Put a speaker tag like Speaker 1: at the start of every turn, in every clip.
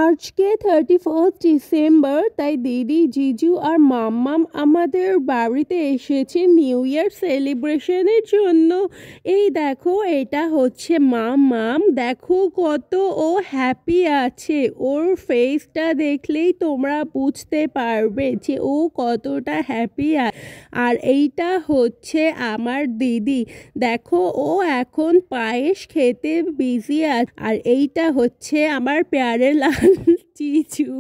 Speaker 1: আজকে 31 ডিসেম্বর, তাই দিদি, জিজু আর মাম্মাম আমাদের বাড়িতে এসেছে নিউ ইয়ার সেলিব্রেশনের জন্য। এই দেখো, এটা হচ্ছে মাম্মাম। দেখো কত ও হ্যাপি আছে। ওর ফেসটা দেখলেই তোমরা বুঝতে পারবে যে ও কতটা হ্যাপি। আর এইটা হচ্ছে আমার দিদি। দেখো, ও এখন পায়েস খেতে বিজি আছে। আর এইটা হচ্ছে আমার প্যারে লাল জিজু।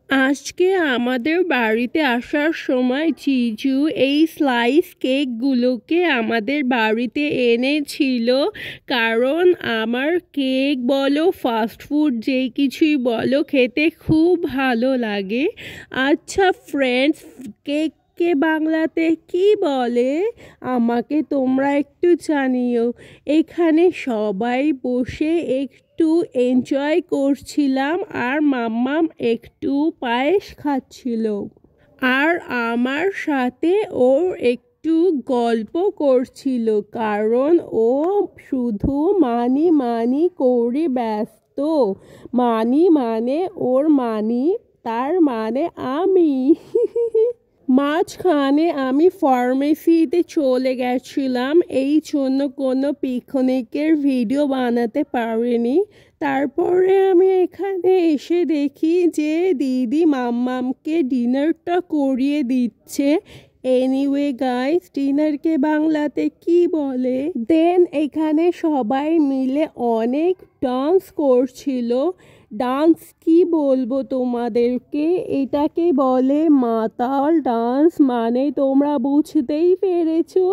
Speaker 1: আজকে আমাদের বাড়িতে আসার সময় জিজু এই স্লাইস কেকগুলোকে আমাদের বাড়িতে এনেছিল, কারণ আমার কেক বলো ফাস্ট ফুড যেই কিছুই বলো খেতে খুব ভালো লাগে। আচ্ছা ফ্রেন্ডস, কেককে বাংলাতে কি বলে আমাকে তোমরা একটু জানিও। এখানে সবাই বসে একটু এনজয় করছিলাম আর মাম্মাম একটু পায়েস খাচ্ছিল, আর আমার সাথে ওর একটু গল্প করছিল, কারণ ও শুধু মানি মানি করে ব্যস্ত। মানি মানে ওর মানি, তার মানে আমি। মাঝখানে আমি ফার্মেসিতে চলে গেছিলাম, এই জন্য কোনো পিকনিকের ভিডিও বানাতে পারিনি। তারপরে আমি এখানে এসে দেখি যে দিদি মাম্মামকে ডিনারটা করিয়ে দিচ্ছে। এনিওয়ে গাইস, ডিনারকে বাংলাতে কি বলে? দেন এখানে সবাই মিলে অনেক ডান্স করছিল। ডান্স কি বলবো তোমাদেরকে, এটাকে বলে মাতাল ডান্স, মানে তোমরা বুঝতেই পেরেছো।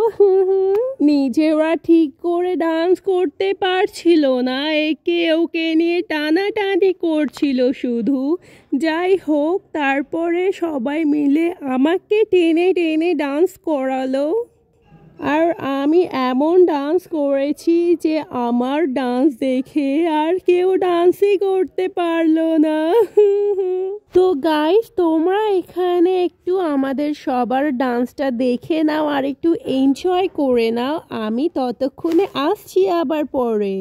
Speaker 1: নিজেরা ঠিক করে ডান্স করতে পারছিল না, একে ওকে নিয়ে টানাটানি করছিল শুধু। যাই হোক, তারপরে সবাই মিলে আমাকে টেনে টেনে ডান্স করালো, আর আমি এমন ডান্স করেছি যে আমার ডান্স দেখে আর কেউ ডান্সই করতে পারলো না। তো গাইস, তোমরা এখানে একটু আমাদের সবার ডান্সটা দেখে নাও আর একটু এনজয় করে নাও। আমি ততক্ষণে আসছি আবার পরে।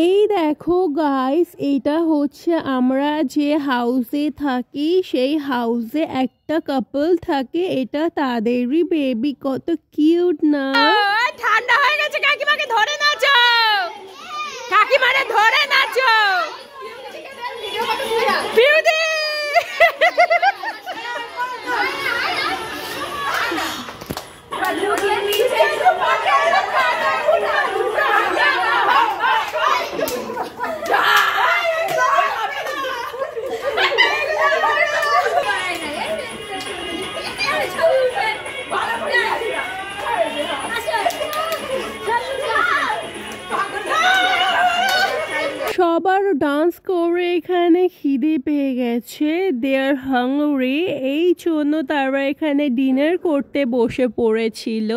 Speaker 1: এই দেখো গাইস, এইটা হচ্ছে আমরা যে হাউসে থাকি, সেই হাউসে একটা কাপল থাকে, এটা তাদেরই বেবি। কত কিউট না?
Speaker 2: ঠান্ডা হয়ে গেছে, কাকিমাকে ধরে নাচো, কাকিমারে ধরে নাচো। বিউটি
Speaker 1: সবার ডান্স করে এখানে খিদে পেয়ে গেছে, দে আর হাংরি, এই জন্য তারা এখানে ডিনার করতে বসে পড়েছিল।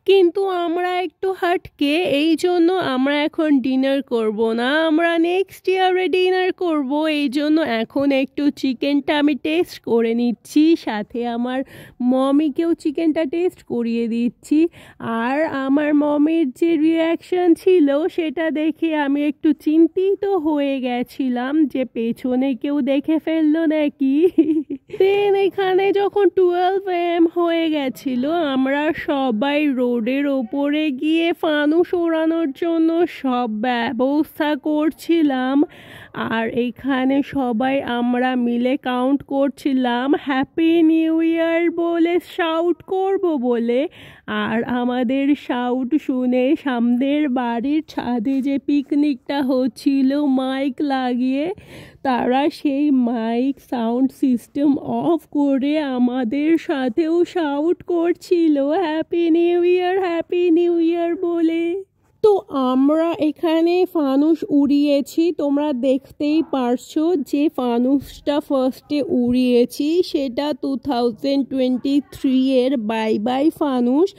Speaker 1: কিন্তু আমরা একটু হাটকে, এই জন্য আমরা এখন ডিনার করব না, আমরা নেক্সট ইয়ারে ডিনার করব। এই জন্য এখন একটু চিকেনটা আমি টেস্ট করে নিচ্ছি, সাথে আমার মমিকেও চিকেনটা টেস্ট করিয়ে দিচ্ছি। আর আমার মমির যে রিয়াকশন ছিল সেটা দেখে আমি একটু চিন্তিত হয়ে গেছিলাম যে পেছনে কেউ দেখে ফেললো নাকি। দেন এখানে যখন 12 AM হয়ে গেছিল, আমরা সবাই রোডের ওপরে গিয়ে ফানুস ওড়ানোর জন্য সব ব্যবস্থা করছিলাম। আর এখানে সবাই আমরা মিলে কাউন্ট করছিলাম হ্যাপি নিউ ইয়ার বলে, শাউট করব বলে। আর আমাদের শাউট শুনে সামনের বাড়ির ছাদে যে পিকনিকটা হচ্ছিল মাইক লাগিয়ে, তারা সেই মাইক সাউন্ড সিস্টেম অফ করে আমাদের সাথেও শাউট করছিল হ্যাপি নিউ ইয়ার বলে। তো আমরা এখানে ফানুস উড়িয়েছি, তোমরা দেখতেই পারছো যে ফানুসটা ফার্স্টে উড়িয়েছি সেটা 2023 এর বাই বাই ফানুস।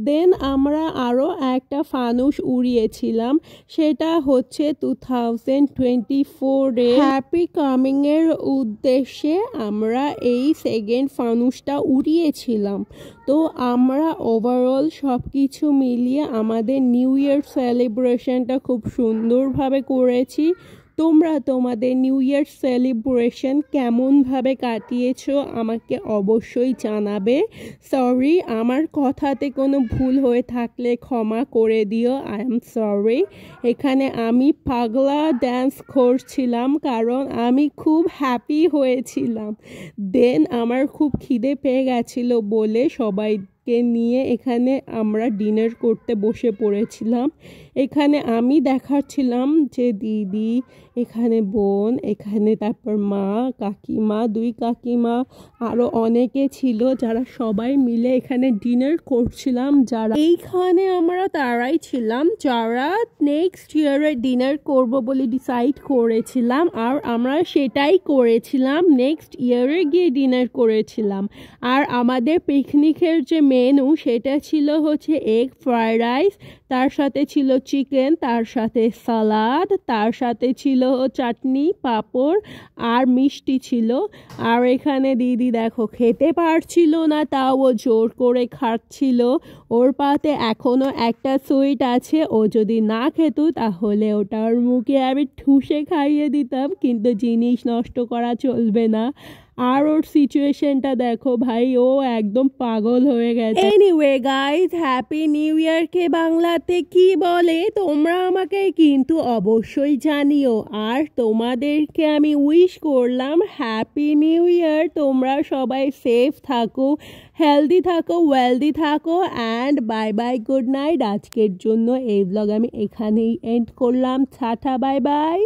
Speaker 1: দেন আমরা আরও একটা ফানুস উড়িয়েছিলাম, সেটা হচ্ছে 2024 এর হ্যাপি কামিং এর উদ্দেশ্যে আমরা এই সেকেন্ড ফানুসটা উড়িয়েছিলাম। তো আমরা ওভারঅল সব কিছু মিলিয়ে আমাদের নিউ ইয়ার সেলিব্রেশনটা খুব সুন্দরভাবে করেছি। তোমরা তোমাদের নিউ ইয়ার সেলিব্রেশন কেমনভাবে কাটিয়েছো আমাকে অবশ্যই জানাবে। সরি, আমার কথাতে কোনো ভুল হয়ে থাকলে ক্ষমা করে দিও, আই এম সরি। এখানে আমি পাগলা ড্যান্স করছিলাম কারণ আমি খুব হ্যাপি হয়েছিলাম। দেন আমার খুব খিদে পেয়ে গেছিলো বলে সবাইকে নিয়ে এখানে আমরা ডিনার করতে বসে পড়েছিলাম। এখানে আমি দেখাচ্ছিলাম যে দিদি, এখানে বোন, এখানে তারপর মা, কাকিমা, দুই কাকিমা, আরও অনেকে ছিল যারা সবাই মিলে এখানে ডিনার করছিলাম। যারা এইখানে আমরা তারাই ছিলাম যারা নেক্সট ইয়ারে ডিনার করব বলে ডিসাইড করেছিলাম, আর আমরা সেটাই করেছিলাম, নেক্সট ইয়ারে গিয়ে ডিনার করেছিলাম। আর আমাদের পিকনিকের যে মেনু সেটা ছিল হচ্ছে এগ ফ্রাইড রাইস, তার সাথে ছিল চিকেন, তার সাথে সালাদ, তার সাথে ছিল চাটনি, পাঁপড় আর মিষ্টি ছিল। আর এখানে দিদি দেখো খেতে পারছিল না, তাও ও জোর করে খাচ্ছিল। ওর পাতে এখনো একটা সুইট আছে, ও যদি না খেত তাহলে ওটার মুখে আমি ঠুসে খাইয়ে দিতাম, কিন্তু জিনিস নষ্ট করা চলবে না। আর ওর সিচুয়েশনটা দেখো ভাই, ও একদম পাগল হয়ে গেছে। এনিওয়ে গাইজ, হ্যাপি নিউ ইয়ারকে বাংলাতে কি বলে তোমরা আমাকে কিন্তু অবশ্যই জানিও। আর তোমাদেরকে আমি উইশ করলাম হ্যাপি নিউ ইয়ার। তোমরা সবাই সেফ থাকো, হেলদি থাকো, ওয়েলদি থাকো, and bye bye, good night. আজকের জন্য এই ব্লগ আমি এখানেই এন্ড করলাম। Tata, bye bye.